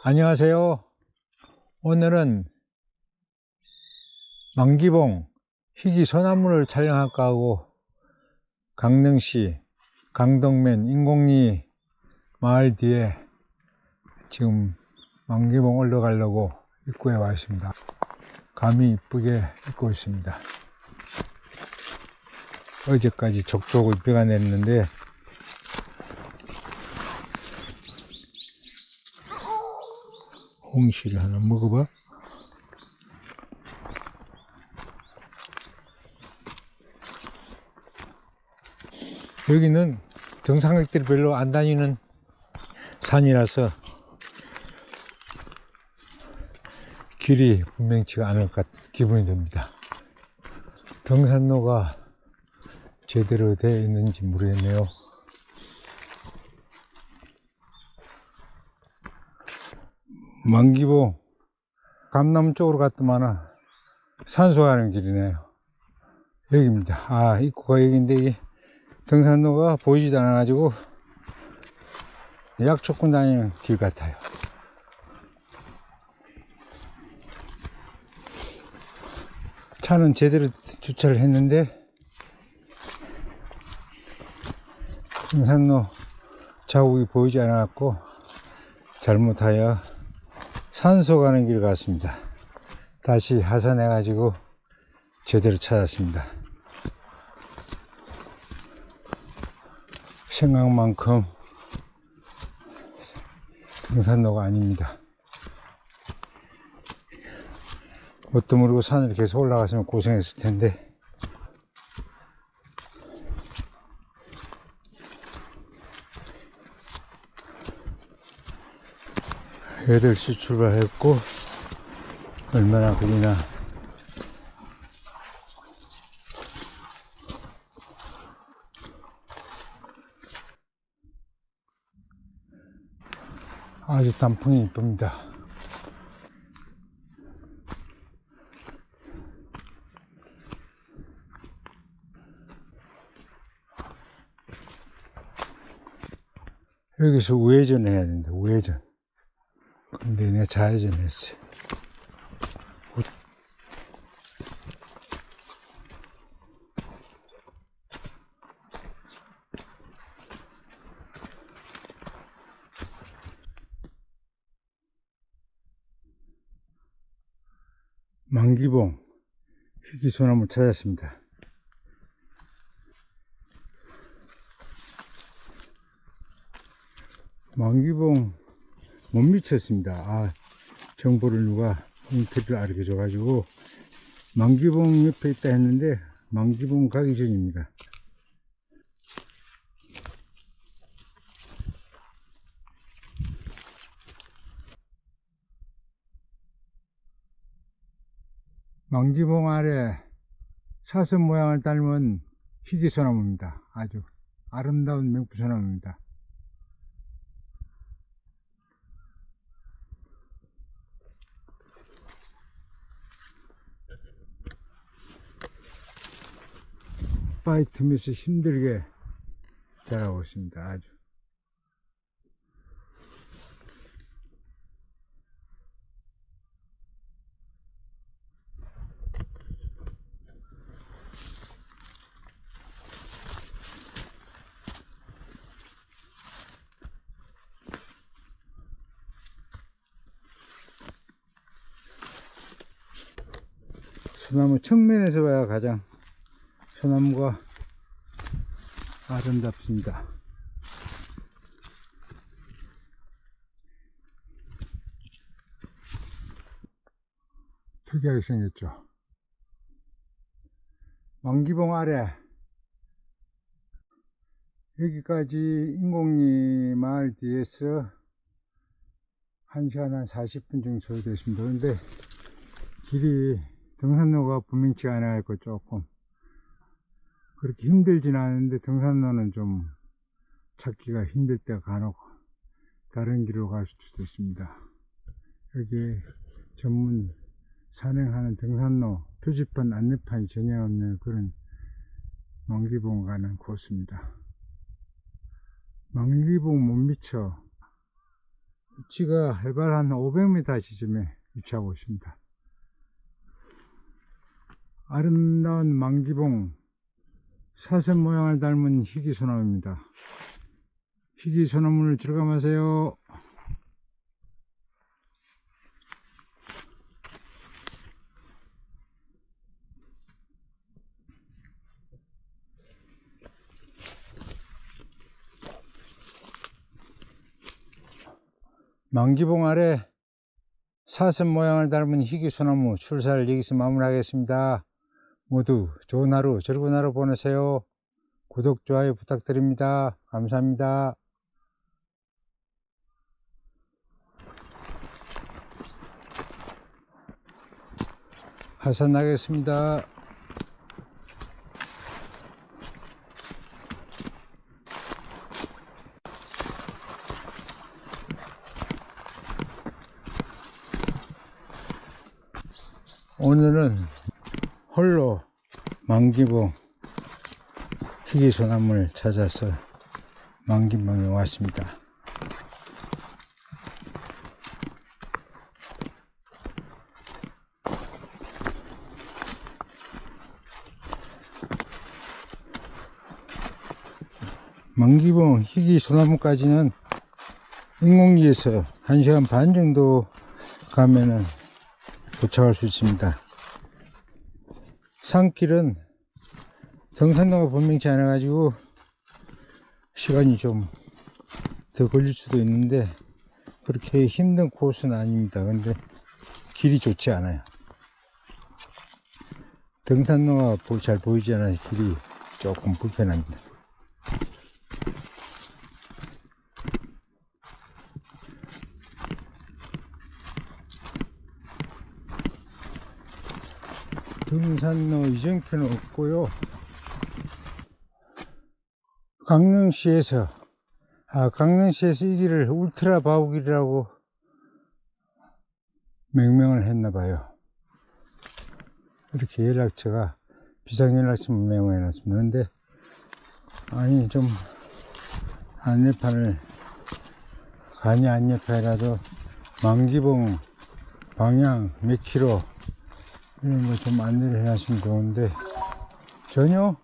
안녕하세요. 오늘은 만기봉 희귀 소나무를 촬영할까 하고 강릉시 강동면 인곡리 마을 뒤에 지금 만기봉 올라가려고 입구에 와 있습니다. 감이 이쁘게 입고 있습니다. 어제까지 족족을 비가 내렸는데 홍시를 하나 먹어봐. 여기는 등산객들이 별로 안 다니는 산이라서 길이 분명치가 않을 것 같은 기분이 듭니다. 등산로가 제대로 되어 있는지 모르겠네요. 만기봉 감남 쪽으로 갔더만은 산소 가는 길이네요. 여기입니다. 입구가 여기인데 이게 등산로가 보이지도 않아 가지고 약초꾼 다니는 길 같아요. 차는 제대로 주차를 했는데 등산로 자국이 보이지 않아 갖고 잘못하여 산소 가는 길 같습니다. 다시 하산해 가지고 제대로 찾았습니다. 생각만큼 등산로가 아닙니다. 뭣도 모르고 산을 계속 올라갔으면 고생했을 텐데 8시 출발했고 얼마나 걸리나. 아주 단풍이 이쁩니다. 여기서 우회전 해야 된다. 우회전. 근데 내가 좌회전 했어요. 만기봉 희귀소나무 찾았습니다. 만기봉 못 미쳤습니다. 정보를 누가 인터뷰를 알려줘 가지고 만기봉 옆에 있다 했는데 만기봉 가기 전입니다. 만기봉 아래 사슴 모양을 닮은 희귀소나무입니다. 아주 아름다운 명부소나무입니다. 파이트면서 힘들게 자라고 있습니다. 아주 소나무 측면에서 봐야 가장 소나무가 아름답습니다. 특이하게 생겼죠. 만기봉 아래 여기까지 인곡리 마을 뒤에서 1시간 한 40분 정도 소요됐습니다. 그런데 길이 등산로가 분명치가 않아 있고 조금 그렇게 힘들진 않은데 등산로는 좀 찾기가 힘들 때가 간혹 다른 길로 갈 수도 있습니다. 여기 전문 산행하는 등산로 표지판 안내판이 전혀 없는 그런 만기봉 가는 코스입니다. 만기봉 못 미쳐 위치가 해발 한 500m 지점에 위치하고 있습니다. 아름다운 만기봉 사슴 모양을 닮은 희귀소나무입니다. 희귀소나무를 들어가마세요. 만기봉 아래 사슴 모양을 닮은 희귀소나무 출사를 여기서 마무리하겠습니다. 모두 좋은 하루, 즐거운 하루 보내세요. 구독, 좋아요 부탁드립니다. 감사합니다. 하산하겠습니다. 오늘은 홀로 만기봉 희귀소나무를 찾아서 만기봉에 왔습니다. 만기봉 희귀소나무까지는 인공지에서 1시간 반 정도 가면은 도착할 수 있습니다. 산길은 등산로가 분명치 않아 가지고 시간이 좀 더 걸릴 수도 있는데 그렇게 힘든 코스는 아닙니다. 근데 길이 좋지 않아요. 등산로가 잘 보이지 않아서 길이 조금 불편합니다. 등산로 이정표는 없고요. 강릉시에서 이 길을 울트라 바우길이라고 명명을 했나봐요. 이렇게 연락처가 비상연락처만 명명해 놨습니다. 근데 아니 좀 안내판을 간이 안내판이라도 만기봉 방향 몇 킬로 이런 거 좀 안내를 해놨으면 좋은데 전혀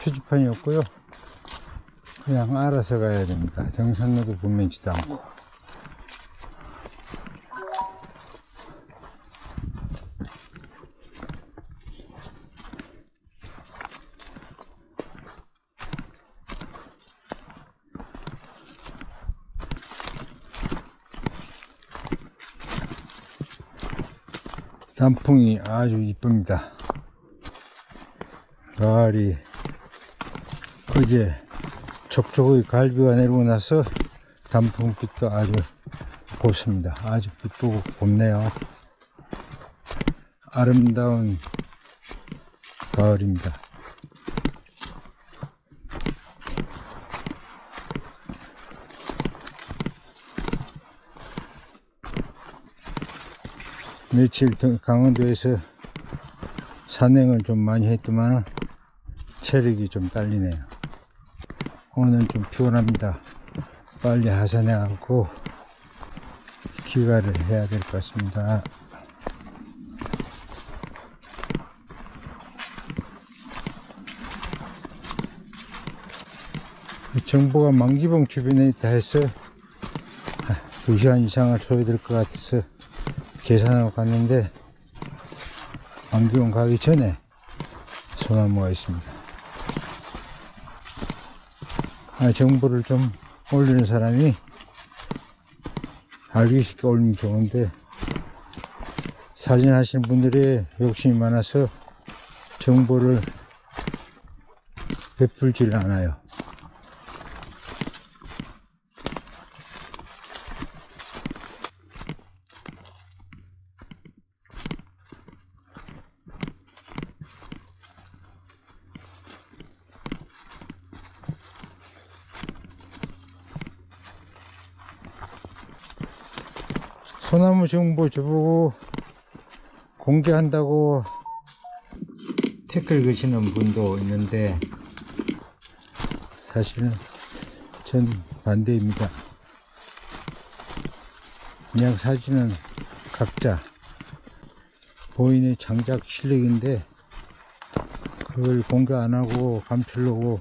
표지판이 없고요. 그냥 알아서 가야 됩니다. 등산로도 분명치도 않고. 단풍이 아주 이쁩니다. 가을이 어제 촉촉하게 갈비가 내리고 나서 단풍빛도 아주 곱습니다. 아주 이쁘고 곱네요. 아름다운 가을입니다. 며칠 강원도에서 산행을 좀 많이 했더만 체력이 좀 딸리네요. 오늘 좀 피곤합니다. 빨리 하산해갖고 귀가를 해야 될 것 같습니다. 정보가 만기봉 주변에 있다 해서 2시간 이상을 소요될 것 같아서 계산하고 갔는데 만기봉 가기 전에 소나무가 있습니다. 정보를 좀 올리는 사람이 알기 쉽게 올리면 좋은데 사진 하시는 분들이 욕심이 많아서 정보를 베풀질 않아요. 소나무 정보 저보고 공개한다고 댓글 거시는 분도 있는데 사실은 전 반대입니다. 그냥 사진은 각자 본인의 장작 실력인데 그걸 공개 안 하고 감추려고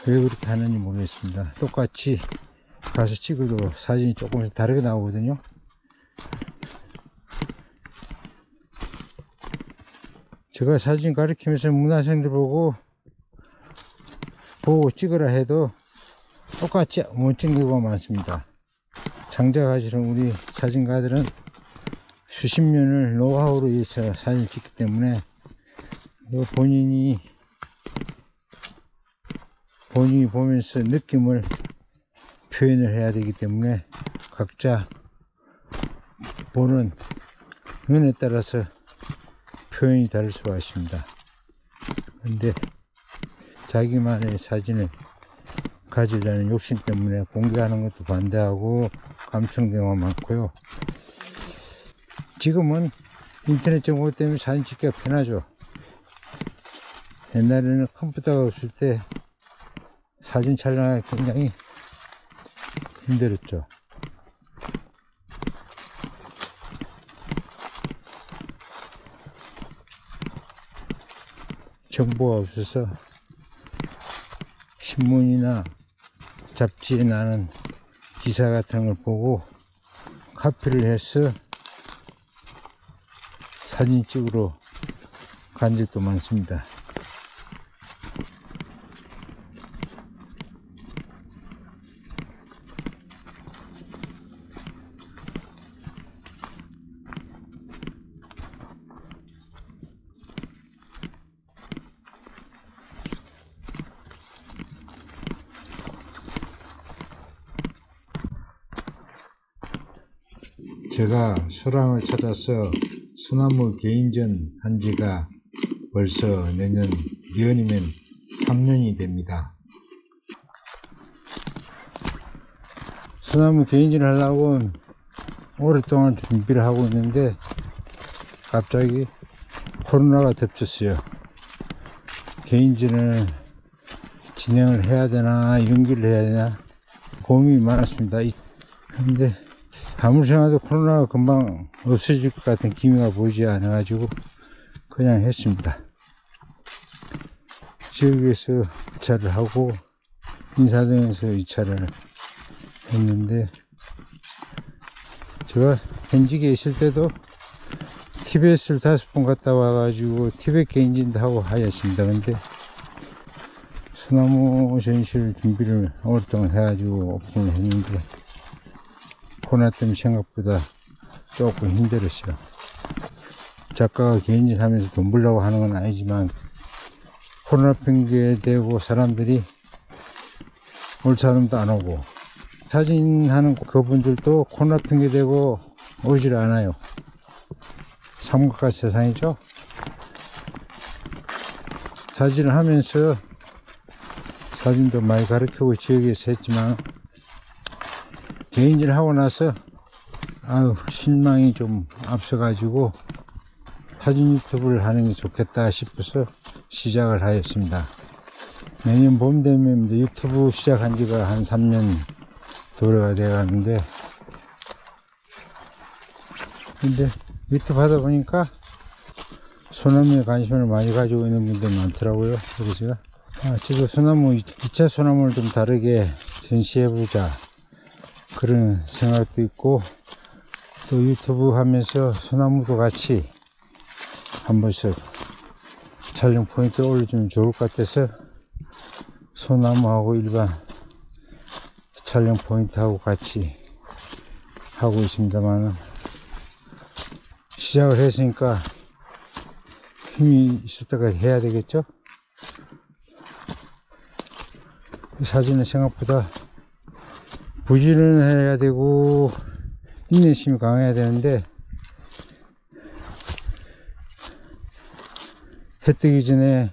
왜 그렇게 하는지 모르겠습니다. 똑같이 가서 찍어도 사진이 조금씩 다르게 나오거든요. 제가 사진 가르치면서 문화생들 보고 찍으라 해도 똑같이 못 찍는 경우가 많습니다. 장작하시는 우리 사진가들은 수십 년을 노하우로 해서 사진을 찍기 때문에 본인이 보면서 느낌을 표현을 해야 되기 때문에 각자 보는 눈에 따라서 표현이 다를 수가 있습니다. 근데 자기만의 사진을 가지려는 욕심 때문에 공개하는 것도 반대하고 감추는 경우가 많고요. 지금은 인터넷 정보 때문에 사진 찍기가 편하죠. 옛날에는 컴퓨터가 없을 때 사진 촬영하기 굉장히 힘들었죠. 정보가 없어서 신문이나 잡지에 나는 기사 같은 걸 보고 카피를 해서 사진 찍으러 간 적도 많습니다. 제가 소랑을 찾아서 소나무 개인전 한 지가 벌써 내년이면 3년이 됩니다. 소나무 개인전을 하려고 오랫동안 준비를 하고 있는데 갑자기 코로나가 덮쳤어요. 개인전을 진행을 해야 되나 연기를 해야 되나 고민이 많았습니다. 근데 아무리 생각해도 코로나가 금방 없어질 것 같은 기미가 보이지 않아 가지고 그냥 했습니다. 지역에서 2차를 하고 인사동에서 2차를 했는데, 제가 현직에 있을 때도 티벳을 5번 갔다 와가지고 티벳 개인전도 하고 하였습니다. 근데 소나무 전시를 준비를 오랫동안 해가지고 오픈을 했는데 코로나 때문에 생각보다 조금 힘들었어요. 작가가 개인전 하면서 돈 벌려고 하는 건 아니지만 코로나 핑계 대고 사람들이 올 사람도 안 오고, 사진 하는 그분들도 코로나 핑계 대고 오질 않아요. 삼각과 세상이죠. 사진을 하면서 사진도 많이 가르치고 지역에서 했지만 개인전을 하고 나서 신망이 좀 앞서가지고 사진 유튜브를 하는 게 좋겠다 싶어서 시작을 하였습니다. 내년 봄 되면 유튜브 시작한 지가 한 3년 도래가 돼 가는데, 근데 유튜브 하다 보니까 소나무에 관심을 많이 가지고 있는 분들 많더라고요. 그래서 제가 지금 소나무 2차 소나무를 좀 다르게 전시해보자 그런 생각도 있고, 또 유튜브 하면서 소나무도 같이 한 번씩 촬영 포인트 올려주면 좋을 것 같아서 소나무하고 일반 촬영 포인트하고 같이 하고 있습니다만, 시작을 했으니까 힘이 있을 때까지 해야 되겠죠. 사진은 생각보다 부지런해야 되고 인내심이 강해야 되는데, 해 뜨기 전에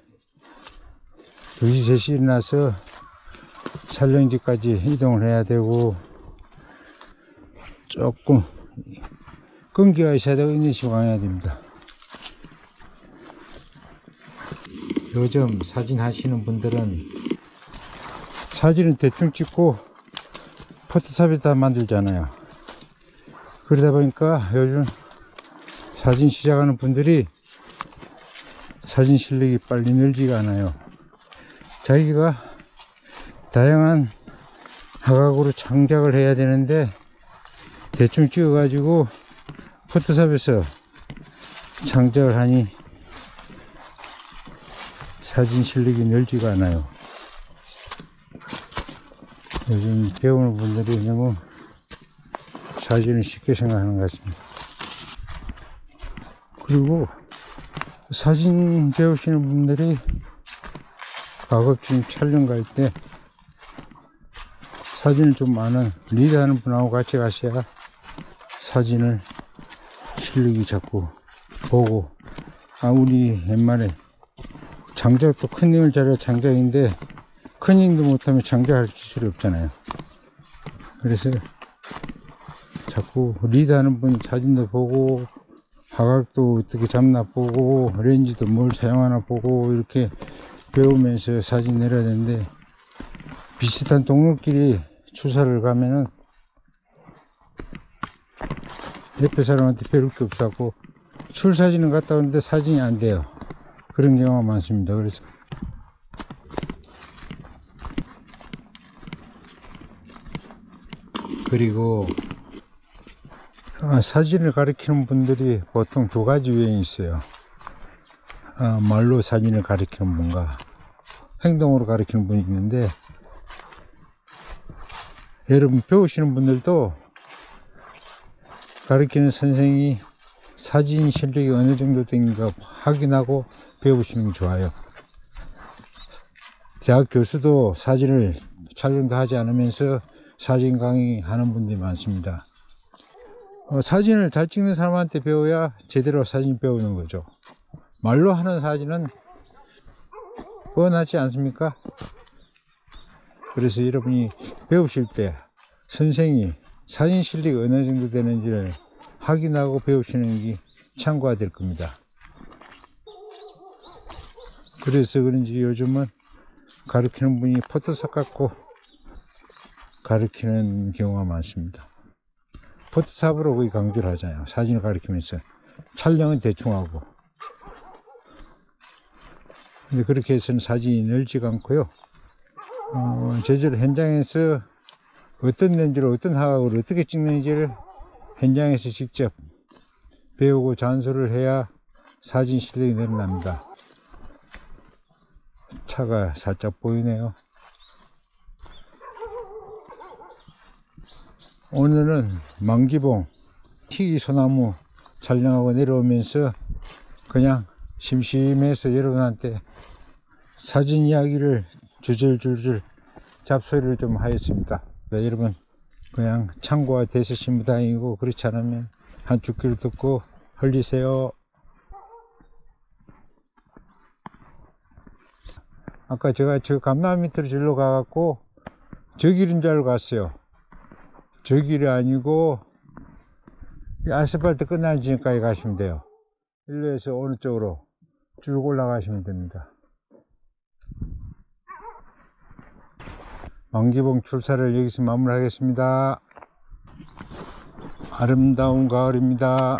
2시 3시 일어나서 촬영지까지 이동을 해야 되고 조금 끈기가 있어야 되고 인내심이 강해야 됩니다. 요즘 사진 하시는 분들은 사진은 대충 찍고 포토샵에다 만들잖아요. 그러다 보니까 요즘 사진 시작하는 분들이 사진 실력이 빨리 늘지가 않아요. 자기가 다양한 화각으로 장작을 해야 되는데 대충 찍어 가지고 포토샵에서 장작을 하니 사진 실력이 늘지가 않아요. 요즘 배우는 분들이 너무 사진을 쉽게 생각하는 것 같습니다. 그리고 사진 배우시는 분들이 가급적 촬영 갈 때 사진을 좀 아는 리드하는 분하고 같이 가셔야 사진을 실력이 자꾸 보고, 우리 옛말에 장작도 컨닝을 잘해야 장작인데 컨닝도 못하면 장작할 기술이 없잖아요. 그래서 자꾸 리드하는 분 사진도 보고 화각도 어떻게 잡나 보고 렌즈도 뭘 사용하나 보고 이렇게 배우면서 사진 내려야 되는데, 비슷한 동료끼리 출사를 가면은 옆에 사람한테 배울 게 없어갖고 출사진은 갔다 오는데 사진이 안 돼요. 그런 경우가 많습니다. 그래서 그리고 사진을 가리키는 분들이 보통 두 가지 유형이 있어요. 말로 사진을 가리키는 분과 행동으로 가리키는 분이 있는데, 여러분 배우시는 분들도 가르치는 선생이 사진 실력이 어느 정도 된가 확인하고 배우시는 게 좋아요. 대학 교수도 사진을 촬영도 하지 않으면서 사진 강의하는 분들이 많습니다. 사진을 잘 찍는 사람한테 배워야 제대로 사진 배우는 거죠. 말로 하는 사진은 뻔하지 않습니까? 그래서 여러분이 배우실 때 선생이 사진 실력이 어느 정도 되는지를 확인하고 배우시는 게 참고가 될 겁니다. 그래서 그런지 요즘은 가르치는 분이 포토샵 갖고 가르치는 경우가 많습니다. 포토샵으로 거의 강조를 하잖아요. 사진을 가르치면서 촬영은 대충 하고. 근데 그렇게 해서는 사진이 늘지가 않고요. 제대로 현장에서 어떤 렌즈로 어떤 화각으로 어떻게 찍는지를 현장에서 직접 배우고 잔소리를 해야 사진 실력이 늘어납니다. 차가 살짝 보이네요. 오늘은 만기봉 희귀 소나무 촬영하고 내려오면서 그냥 심심해서 여러분한테 사진 이야기를 주절주절 잡소리를 좀 하였습니다. 여러분 그냥 참고가 되시면 다행이고, 그렇지 않으면 한쪽 귀를 듣고 흘리세요. 아까 제가 저 감나무 밑으로 절로 가갖고 저 길인 줄 알고 갔어요. 저 길이 아니고 아스팔트 끝나는 지점까지 가시면 돼요. 일로 해서 어느 쪽으로 쭉 올라가시면 됩니다. 만기봉 출사를 여기서 마무리하겠습니다. 아름다운 가을입니다.